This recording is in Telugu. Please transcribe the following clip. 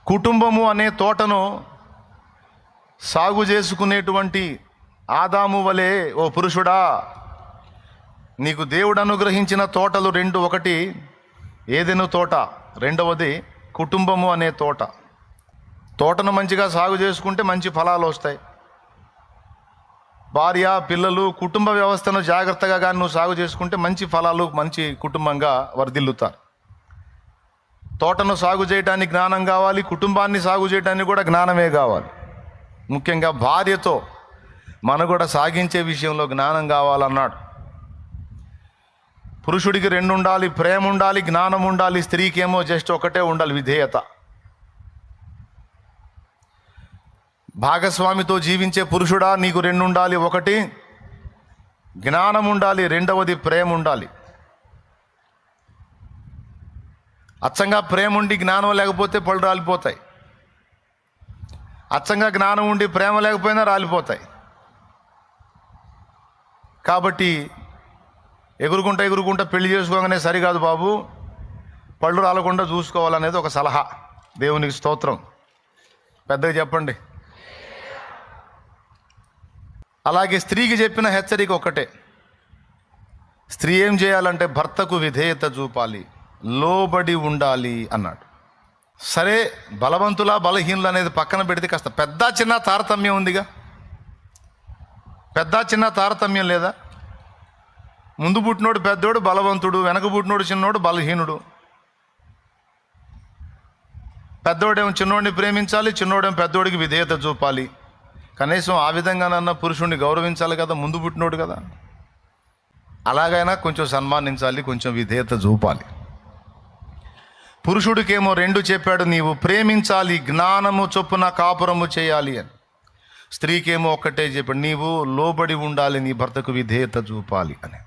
కుటుంబము అనే తోటను సాగు చేసుకునేటువంటి ఆదాము వలె ఓ పురుషుడా, నీకు దేవుడు అనుగ్రహించిన తోటలు రెండు, ఒకటి ఏదెను తోట, రెండవది కుటుంబము అనే తోట. తోటను మంచిగా సాగు చేసుకుంటే మంచి ఫలాలు వస్తాయి. భార్య, పిల్లలు, కుటుంబ వ్యవస్థను జాగ్రత్తగా కానీ నువ్వు సాగు చేసుకుంటే మంచి ఫలాలు, మంచి కుటుంబంగా వర్ధిల్లుతారు. తోటను సాగు చేయడానికి జ్ఞానం కావాలి, కుటుంబాన్ని సాగు చేయడానికి కూడా జ్ఞానమే కావాలి. ముఖ్యంగా భార్యతో మనుగడ సాగించే విషయంలో జ్ఞానం కావాలన్నాడు. పురుషుడికి రెండు ఉండాలి, ప్రేమ ఉండాలి, జ్ఞానం ఉండాలి. స్త్రీకేమో జస్ట్ ఒకటే ఉండాలి, విధేయత. భాగస్వామితో జీవించే పురుషుడా, నీకు రెండు ఉండాలి, ఒకటి జ్ఞానం ఉండాలి, రెండవది ప్రేమ ఉండాలి. అచ్చంగా ప్రేమ ఉండి జ్ఞానం లేకపోతే పళ్ళు రాలిపోతాయి. అచ్చంగా జ్ఞానం ఉండి ప్రేమ లేకపోయినా రాలిపోతాయి. కాబట్టి ఎగురుకుంటా పెళ్లి చేసుకోగానే సరికాదు బాబు, పళ్ళు రాలకుండా చూసుకోవాలనేది ఒక సలహా. దేవునికి స్తోత్రం. పెద్దగా చెప్పండి. అలాగే స్త్రీకి చెప్పిన హెచ్చరిక ఒక్కటే, స్త్రీ ఏం చేయాలంటే భర్తకు విధేయత చూపాలి, లోబడి ఉండాలి అన్నాడు. సరే, బలవంతులా బలహీనులు అనేది పక్కన పెడితే కాస్త పెద్ద చిన్న తారతమ్యం ఉందిగా. పెద్ద చిన్న తారతమ్యం లేదా? ముందు పుట్టినోడు పెద్దోడు బలవంతుడు, వెనక పుట్టినోడు చిన్నోడు బలహీనుడు. పెద్దోడేమో చిన్నోడిని ప్రేమించాలి, చిన్నోడేమో పెద్దోడికి విధేయత చూపాలి. కనీసం ఆ విధంగానన్నా పురుషుణ్ణి గౌరవించాలి కదా, ముందు పుట్టినోడు కదా. అలాగైనా కొంచెం సన్మానించాలి, కొంచెం విధేయత చూపాలి. పురుషుడికేమో రెండు చెప్పాడు, నీవు ప్రేమించాలి, జ్ఞానము చొప్పున కాపురము చేయాలి అని. స్త్రీకేమో ఒక్కటే చెప్పాడు, నీవు లోబడి ఉండాలి, నీ భర్తకు విధేయత చూపాలి అని.